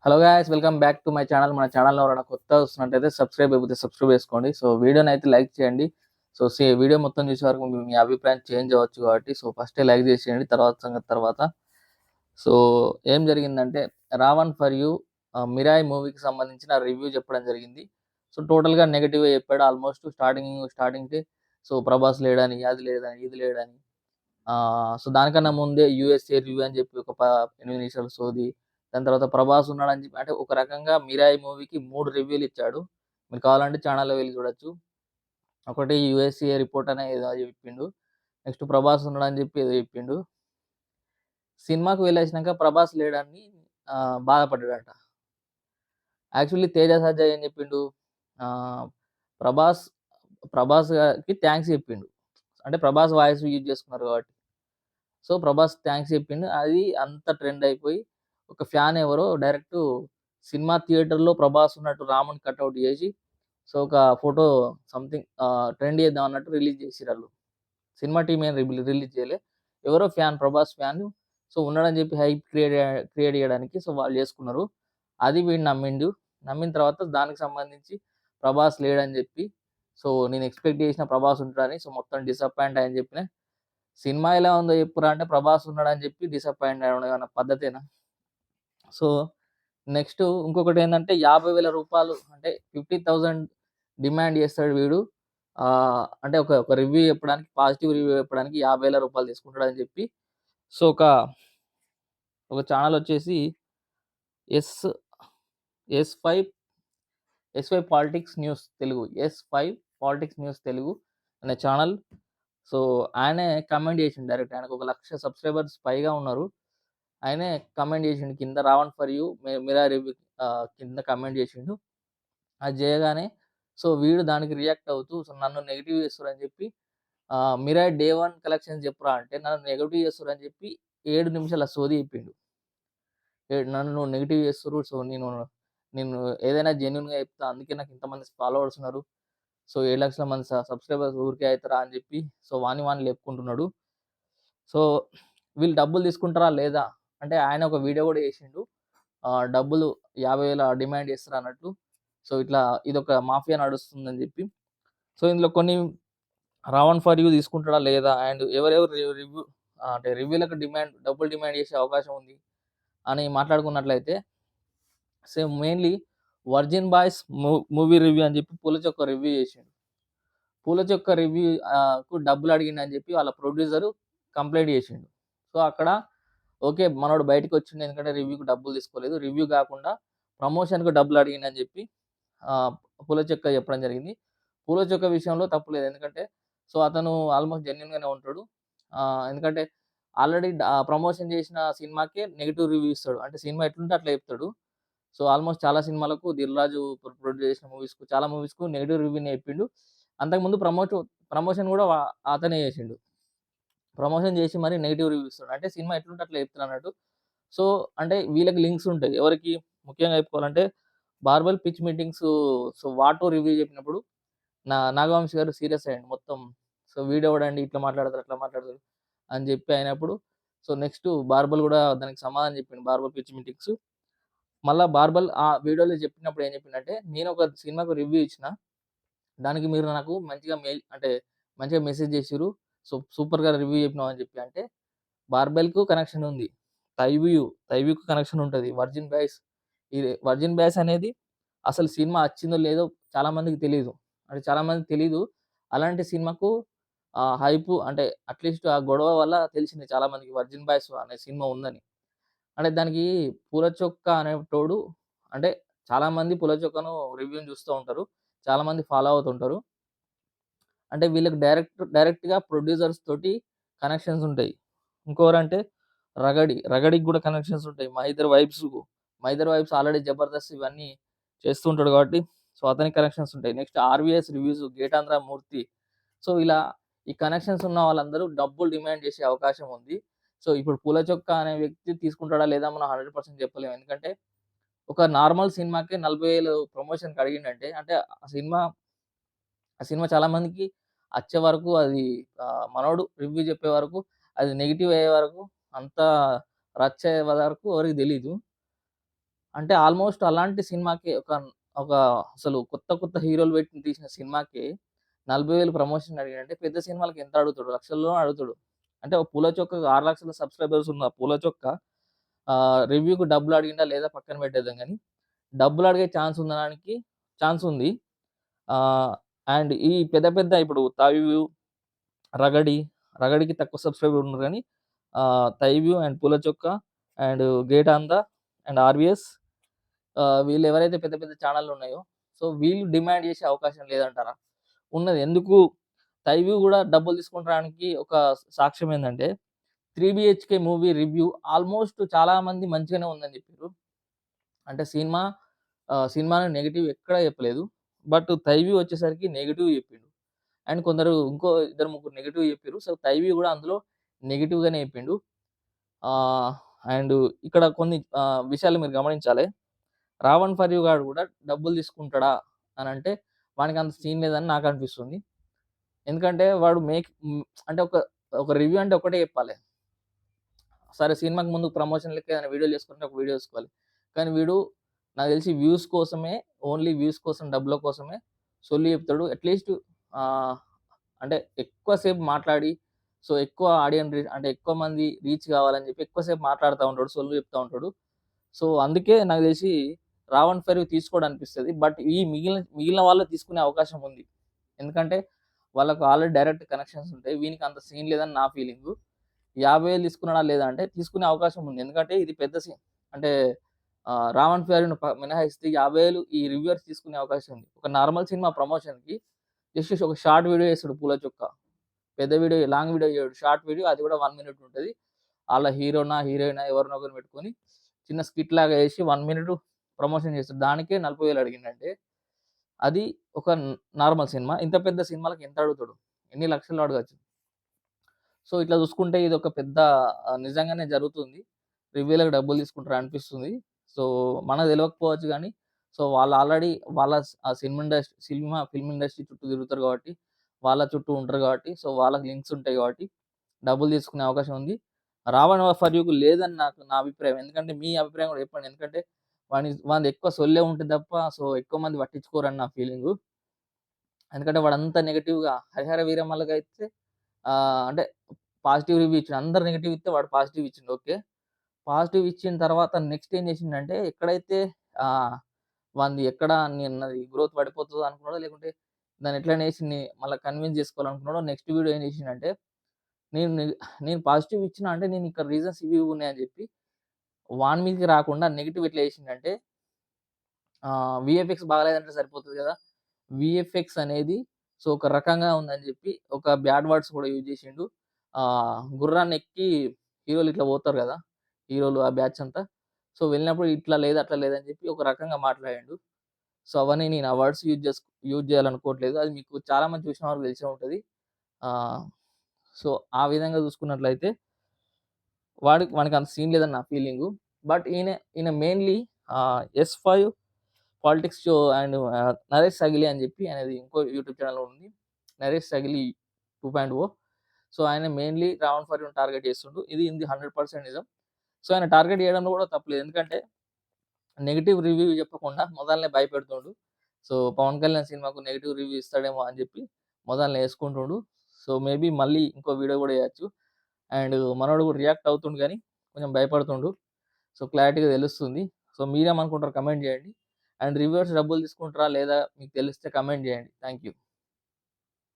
Hello guys! Welcome back to my channel. మన ఛానల్‌లో ఎవరైనా కొత్తగా వస్తున్నట్టయితే సబ్స్క్రైబ్ అయిపోతే సబ్స్క్రైబ్ చేసుకోండి. సో, వీడియోనైతే లైక్ చేయండి. సో, వీడియో మొత్తం చూసే వరకు మీ మీ అభిప్రాయం చేంజ్ అవ్వచ్చు కాబట్టి సో, ఫస్టే లైక్ చేసేయండి. తర్వాత సంగతి తర్వాత. సో, ఏం జరిగిందంటే 'రావణ్ ఫర్ యూ' 'మిరాయ్' మూవీకి సంబంధించిన రివ్యూ చెప్పడం జరిగింది. సో, టోటల్‌గా నెగెటివే చెప్పాడు. ఆల్మోస్ట్ స్టార్టింగ్‌కే సో, 'ప్రభాస్ లేడని, అది లేదని, ఇది లేడని' సో, దానికన్నా ముందే 'యూఎస్ఏ రివ్యూ' అని చెప్పి ఒక 8 నిమిషాల సోది. దాని తర్వాత 'ప్రభాస్' ఉన్నాడని చెప్పి అంటే ఒక రకంగా 'మిరాయి' మూవీకి 3 రివ్యూలు ఇచ్చాడు. మీరు కావాలంటే ఛానల్‌లో వెళ్లి చూడొచ్చు. ఒకటి 'యూఎస్ఏ రిపోర్ట్' అని ఏదో చెప్పిండు. నెక్స్ట్ 'ప్రభాస్' ఉన్నాడని చెప్పి ఏదో చెప్పిండు. సినిమాకి వెళ్ళొచ్చినాక 'ప్రభాస్' లేడని బాధపడ్డాడట. యాక్చువల్లీ 'తేజ సజ్జా' ఏం చెప్పిండు? ఆహ్, 'ప్రభాస్' 'ప్రభాస్' గారికి థాంక్స్ చెప్పిండు. అంటే 'ప్రభాస్' వాయిస్ యూజ్ చేసుకున్నారు కాబట్టి. సో, 'ప్రభాస్' థాంక్స్ చెప్పిండు. అది అంత ట్రెండ్ అయిపోయి, ఒక ఫ్యాన్ ఎవరో డైరెక్టు సినిమా థియేటర్‌లో 'ప్రభాస్' ఉన్నట్టు రాముని కటౌట్ చేసి, సో, ఒక ఫోటో సంథింగ్ ట్రెండ్ చేద్దాం అన్నట్టు రిలీజ్ చేసిర్రాళ్ళు. సినిమా టీమ్ ఏం రిలీజ్ చేయలే. ఎవరో ఫ్యాన్ 'ప్రభాస్' ఫ్యాన్ సో, ఉన్నాడని చెప్పి హైప్ క్రియేట్ చేయడానికి సో, వాళ్ళు చేసుకున్నారు. అది వీడు నమ్మిండు. నమ్మిన తర్వాత దానికి సంబంధించి 'ప్రభాస్' లేడని చెప్పి, సో, నేను ఎక్స్‌పెక్ట్ చేసిన 'ప్రభాస్' ఉంటాడని సో, మొత్తం డిసప్పాయింట్ అయ్యని చెప్పిన. సినిమా ఎలా ఉందో చెప్పురా అంటే 'ప్రభాస్' ఉన్నాడని చెప్పి డిసప్పాయింట్ అవ్వడం ఏమన్నా పద్ధతేనా? సో, నెక్స్ట్ ఇంకొకటేందంటే రూ. 50,000 అంటే 50,000 డిమాండ్ చేస్తాడు వీడు. అంటే ఒక రివ్యూ చెప్పడానికి పాజిటివ్ రివ్యూ చెప్పడానికి రూ. 50,000 తీసుకుంటాడని చెప్పి సో, ఒక ఛానెలొచ్చేసి ఎస్ ఎస్5 ఎస్5 పాలిటిక్స్ న్యూస్ తెలుగు. ఎస్5 పాలిటిక్స్ న్యూస్ తెలుగు అనే ఛానెల్. సో, ఆయనే కామెంట్ చేసిండు డైరెక్ట్. ఆయనకు 1,00,000 సబ్‌స్క్రైబర్స్ పైగా ఉన్నారు. ఆయనే కామెంట్ చేసిండు కింద 'రావణ్ ఫర్ యూ' మిరా రివ్యూ కింద కామెంట్ చేసిండు. అది చేయగానే సో, వీడు దానికి రియాక్ట్ అవుతూ సో, నన్ను నెగెటివ్ చేస్తుర్రని చెప్పి 'మిరాయ్ డే 1 కలెక్షన్స్ చెప్పురా' అంటే నన్ను నెగెటివ్ చేస్తుర్రని చెప్పి 7 నిమిషాల సోది చెప్పిండు. నన్ను నెగెటివ్ చేస్తుర్రు. సో, నేను నేను ఏదైనా జెన్యూన్‌గా చెప్తా. అందుకే నాకు ఇంతమంది ఫాలోవర్స్ ఉన్నారు. సో, 7,00,000 మంది సబ్‌స్క్రైబర్స్ ఊరికే అయితరా అని చెప్పి సో, వాడిని లేపుకుంటున్నాడు. సో, వీళ్ళు డబ్బులు తీసుకుంటారా లేదా? అంటే ఆయన ఒక వీడియో గూడా చేసిండు. డబ్బులు 50,000 డిమాండ్ చేస్తారన్నట్టు. సో, ఇట్లా ఇదొక మాఫియా నడుస్తుందని జెప్పి. సో, ఇందులో కొన్ని 'రావణ్ ఫర్ యూ' తీసుకుంటాడా లేదా? అండ్ ఎవరెవరు రివ్యూ అంటే రివ్యూలకు డబ్బులు డిమాండ్ చేసే అవకాశం ఉంది అని మాట్లాడుకున్నట్లయితే mainly 'virgin boys' movie review అని జెప్పి పూలచొక్క రివ్యూ చేసిండు. పూలచొక్క రివ్యూ కు డబ్బులు అడిగిండని జెప్పి వాళ్ళ ప్రొడ్యూసరు కంప్లెయింట్ చేసిండు. సో, అక్కడ ఓకే. మనోడు బయటికొచ్చిండు ఎందుకంటే రివ్యూకి డబ్బులు తీసుకోలేదు. రివ్యూ గాకుండా ప్రమోషన్‌కి డబ్బులు అడిగిండని జెప్పి ఆహ్, పూలచొక్క చెప్పడం జరిగింది. పూలచొక్క విషయంలో తప్పు లేదు. ఎందుకంటే సో, అతను ఆల్‌మోస్ట్ జెన్యూన్‌గానే ఉంటాడు. ఎందుకంటే ఆల్రెడీ ప్రమోషన్ చేసిన సినిమాకే నెగెటివ్ రివ్యూ ఇస్తాడు. అంటే సినిమా ఎట్లుంటే అట్లా చెప్తాడు. సో, ఆల్‌మోస్ట్ చాలా సినిమాలకు 'దిల్ రాజు' ప్రొడ్యూస్ చేసిన చాలా మూవీస్‌కు నెగెటివ్ రివ్యూనే చెప్పిండు. అంతకుముందు ప్రమోషన్ గూడా అతనే చేసిండు. ప్రమోషన్ చేసి మరి నెగెటివ్ రివ్యూ ఇస్తాడు. అంటే సినిమా ఎట్లుంటే అట్లా చెప్తాడన్నట్టు. సో, అంటే వీళ్ళకి లింక్స్ ఉంటాయి. ఎవరికి ముఖ్యంగా చెప్పుకోవాలంటే 'బార్బెల్ పిచ్ మీటింగ్స్' సో, 'వాటో' రివ్యూ చెప్పినప్పుడు నాగవంశి గారు సీరియస్ అయ్యిండు మొత్తం. సో, వీడెవడండి ఇట్లా మాట్లాడతారు, అట్లా మాట్లాడతారు అని చెప్పి అయినప్పుడు సో, నెక్స్ట్ 'బార్బెల్' గూడా దానికి సమాధానం చెప్పిండు 'బార్బెల్ పిచ్ మీటింగ్స్.' మళ్ళా 'బార్బెల్' ఆ వీడియోలో చెప్పినప్పుడు ఏం చెప్పిండంటే, నేనొక సినిమాకు రివ్యూ ఇచ్చిన. దానికి మీరు నాకు మంచిగా అంటే మంచిగా మెసేజ్ చేసిర్రు. సో, సూపర్‌గా రివ్యూ చెప్పినావు అని చెప్పి అంటే 'బార్బెల్‌కు' కనెక్షన్ ఉంది. 'తైవ్యూ'కు కనెక్షన్ ఉంటది. 'వర్జిన్ బ్యాస్' అనేది అసలు సినిమా అచ్చిందో లేదో చాలా మందికి తెలీదు. అంటే చాలా మందికి తెలీదు. అలాంటి సినిమాకు హైపు అంటే అట్‌లీస్ట్ ఆ గొడవ వల్ల తెలిసింది చాలా మందికి 'వర్జిన్ బాయ్స్' అనే సినిమా ఉందని. అంటే దానికి 'పూల చొక్కా' అనేటోడు అంటే చాలామంది 'పూల చొక్కా'ను రివ్యూని చూస్తూ ఉంటారు. చాలామంది ఫాలో అవుతుంటారు. అంటే వీళ్ళకి డైరెక్ట్‌గా ప్రొడ్యూసర్స్ తోటి కనెక్షన్స్ ఉంటాయి. ఇంకోరంటే 'రగడి'కి గూడా కనెక్షన్స్ ఉంటాయి. 'మహేందర్ వైబ్స్' ఆల్రెడీ 'జబర్దస్త్' ఇవన్నీ చేస్తూ ఉంటాడు కాబట్టి సో, అతనికి కనెక్షన్స్ ఉంటాయి. నెక్స్ట్ 'ఆర్‌వీఎస్ రివ్యూస్' 'గేటాంధ్ర మూర్తి' సో, ఇలా ఈ కనెక్షన్స్ ఉన్న వాళ్ళందరూ డబ్బులు డిమాండ్ చేసే అవకాశం ఉంది. సో, ఇప్పుడు 'పూల చొక్కా' అనే వ్యక్తి తీసుకుంటాడా లేదా మనం 100% చెప్పలేము. ఎందుకంటే ఒక నార్మల్ సినిమాకే 40,000 ప్రమోషన్‌కి అడిగిండంటే అంటే ఆ సినిమా చాలా మందికి అచ్చే వరకు అది మనోడు రివ్యూ చెప్పే వరకు అది నెగెటివ్ అయ్యే వరకు అంతా రచ్చయ్యే వరకు ఎవరికీ తెలీదు. అంటే ఆల్మోస్ట్ అలాంటి సినిమాకి ఒక అసలు కొత్త కొత్త హీరోలు పెట్టి తీసిన సినిమాకి 40,000 ప్రమోషన్ అడిగాడంటే పెద్ద సినిమాలకి ఎంత అడుగుతాడు? లక్షల్లో అడుగుతాడు. అంటే ఒక పూల చొక్కకి 6,00,000 సబ్‌స్క్రైబర్స్ ఉన్న పూల చొక్క రివ్యూకి డబ్బులు అడిగిండా లేదా పక్కన పెట్టేద్దాం గానీ, డబ్బులు అడిగే ఛాన్స్ ఉంది. ఆహ్, అండ్ ఈ పెద్ద పెద్ద ఇప్పుడు 'తైవ్యూ', 'రగడి', 'రగడి'కి తక్కువ సబ్‌స్క్రైబర్ ఉన్నారు గానీ 'తైవ్యూ' అండ్ 'పూల చొక్క' అండ్ 'గేటాంద' అండ్ 'ఆర్‌వీఎస్' వీళ్ళు ఎవరైతే పెద్ద పెద్ద ఛానెల్లున్నాయో, సో వీళ్ళు డిమాండ్ చేసే అవకాశం లేదంటారా? ఉన్నది. ఎందుకు 'తైవ్యూ' గూడా డబ్బులు తీసుకుంటానికి ఒక సాక్ష్యం ఏందంటే 'three BHK' movie review almost చాలా మంది మంచిగానే ఉందని జెప్పిర్రు. అంటే సినిమాలో నెగెటివ్ ఎక్కడ చెప్పలేదు. బట్ 'తైవ్యూ' వచ్చేసరికి నెగెటివ్ చెప్పిండు. అండ్ కొందరు ఇంకో ఇద్దరు ముగ్గురు నెగెటివ్ చెప్పిర్రు. సో 'తైవ్యూ' గూడా అందులో నెగెటివ్‌గానే చెప్పిండు. ఆహ్, అండ్ ఇక్కడ కొన్ని విషయాలు మీరు గమనించాలే. 'రావణ్ ఫర్ యూ' గాడు గూడా డబ్బులు తీసుకుంటాడా అనంటే, వానికంత సీన్ లేదని నాకనిపిస్తుంది. ఎందుకంటే వాడు అంటే ఒక రివ్యూ అంటే ఒకటే చెప్పాలే. సరే సినిమాకి ముందు ప్రమోషన్ లెక్క ఏదైనా వీడియోలు చేసుకుంటే ఒక వీడియో ఏసుకోవాలి. కానీ వీడు నాకు తెలిసి వ్యూస్ కోసమే, ఓన్లీ వ్యూస్ కోసం, డబ్బుల కోసమే సొల్లు చెప్తాడు. అట్‌లీస్ట్ ఆహ్, అంటే ఎక్కువ సేపు మాట్లాడి, సో ఎక్కువ అంటే ఎక్కువ మంది రీచ్ కావాలని చెప్పి ఎక్కువ సేపు మాట్లాడుతా ఉంటాడు. సొల్లు చెప్తా ఉంటాడు. సో అందుకే నాకు తెలిసి 'రావణ్ ఫర్ యూ' తీసుకోడనిపిస్తది. బట్ ఈ మిగిలిన మిగిలిన వాళ్ళు తీసుకునే అవకాశం ఉంది. ఎందుకంటే వాళ్ళకి ఆల్రెడీ డైరెక్ట్ కనెక్షన్స్ ఉంటాయి. వీనికి అంత సీన్ లేదని నా ఫీలింగు. 50,000 తీసుకున్నాడా లేదా అంటే తీసుకునే అవకాశం ఉంది. ఎందుకంటే ఇది పెద్ద అంటే 'రావణ్ ఫెయిర్‌ను' మినహాయిస్తే 50,000 ఈ రివ్యూవర్స్ తీసుకునే అవకాశం ఉంది. ఒక నార్మల్ సినిమా ప్రమోషన్‌కి జస్ట్ ఒక షార్ట్ వీడియో చేస్తాడు 'పూల చొక్క'. పెద్ద వీడియో లాంగ్ వీడియో చేయడు. షార్ట్ వీడియో అది కూడా 1 మినిట్ ఉంటది. ఆళ్ళ హీరోనా, హీరోయినా ఎవరినో ఒకరిని పెట్టుకొని చిన్న స్కిట్ లాగా ఏసి 1 మినిట్ ప్రమోషన్ చేస్తాడు. దానికే 40,000 అడిగిండంటే అది ఒక నార్మల్ సినిమా. ఇంత పెద్ద సినిమాలకి ఎంత అడుగుతాడు? ఎన్ని లక్షల్లో అడగొచ్చు. సో, ఇట్లా చూసుకుంటే ఇదొక పెద్ద నిజంగానే జరుగుతుంది. రివ్యూలకు డబ్బులు తీసుకుంటారు అనిపిస్తుంది. సో, మనకు తెలవకపోవచ్చు గానీ, సో, వాళ్ళు ఆల్రెడీ వాళ్ళ ఫిల్మ్ ఇండస్ట్రీ చుట్టూ తిరుగుతారు కాబట్టి, వాళ్ళ చుట్టూ ఉంటారు కాబట్టి, సో, వాళ్ళకి లింక్స్ ఉంటాయి కాబట్టి, డబ్బులు తీసుకునే అవకాశం ఉంది. 'రావణ ఫర్ యూ'కి లేదని నా అభిప్రాయం. ఎందుకంటే, మీ అభిప్రాయం కూడా చెప్పండి. ఎందుకంటే, వానిది ఎక్కువ సొల్లే ఉంటది తప్ప, సో, ఎక్కువ మంది పట్టించుకోరని నా ఫీలింగు. ఎందుకంటే, వాడంతా నెగెటివ్‌గా 'హరిహర వీరమల్ల'కైతే అంటే పాజిటివ్ రివ్యూ ఇచ్చిండు. అందరు నెగెటివ్ ఇస్తే వాడు పాజిటివ్ ఇచ్చిండు. ఓకే. పాజిటివ్ ఇచ్చిన తర్వాత నెక్స్ట్ ఏం చేసిండంటే ఎక్కడైతే ఆహ్, వానిది ఎక్కడ నాది గ్రోత్ పడిపోతదో అనుకున్నాడో, లేకుంటే దాన్ని ఎట్లైనా చేసి మళ్ళా కన్విన్స్ చేసుకోవాలనుకున్నాడో నెక్స్ట్ వీడియో ఏం చేసిండంటే నేను నె నేను పాజిటివ్ ఇచ్చినా అంటే నేను ఇక్కడ రీజన్స్ ఇవి ఉన్నాయని చెప్పి వాని మీదకి రాకుండా నెగెటివ్ ఎట్లా చేసిండంటే వీఎఫ్ఎక్స్ బాగాలేదంటే సరిపోతది కదా! వీఎఫ్ఎక్స్ అనేది సో, ఒక రకంగా ఉందని జెప్పి, ఒక బ్యాడ్ వర్డ్స్ కూడా యూజ్ జేసిండు. గుర్రాన్నెక్కి హీరోలు ఇట్లా పోతారు గదా! హీరోలు ఆ బ్యాచ్ అంతా. సో, వెళ్ళినప్పుడు ఇట్లా లేదు, అట్లా లేదని జెప్పి ఒక రకంగా మాట్లాడిండు. సో, అవన్నీ నేను ఆ వర్డ్స్ యూజ్ జేయాలనుకోవట్లేదు. అది మీకు చాలా మంది చూసిన వారికి తెలిసే ఉంటది. ఆహ్, సో, ఆ విధంగా చూసుకున్నట్లయితే వానికంత సీన్ లేదని నా ఫీలింగు. బట్ ఈయన మెయిన్‌లీ ఎస్5 politics show and 'Naresh Sagili' అని చెప్పి ఆయనది ఇంకో యూట్యూబ్ ఛానెల్ ఉంది. 'నరేష్ సగిలి 2.0' సో, ఆయన మెయిన్‌లీ 'రావణ్ ఫర్ యూ'ని టార్గెట్ చేస్తుండు. ఇది 100% నిజం. సో, ఆయన టార్గెట్ చేయడంలో కూడా తప్పులేదు. ఎందుకంటే నెగెటివ్ రివ్యూ చెప్పకుండా మొదలనే భయపెడుతుండు. సో, 'పవన్ కళ్యాణ్' సినిమాకు నెగెటివ్ రివ్యూ ఇస్తాడేమో అని చెప్పి మొదలనే యేసుకుంటుండు. సో, మేబీ మళ్ళీ ఇంకో వీడియో కూడా చేయొచ్చు. అండ్ మనోడు కూడా రియాక్ట్ అవుతుండు గానీ కొంచెం భయపడుతుండు. సో, క్లారిటీగా తెలుస్తుంది. సో, మీరేమనుకుంటారో కమెంట్ చేయండి. అండ్ రివ్యూవర్స్ డబ్బులు తీసుకుంటారా లేదా మీకు తెలిస్తే కమెంట్ చేయండి. Thank you.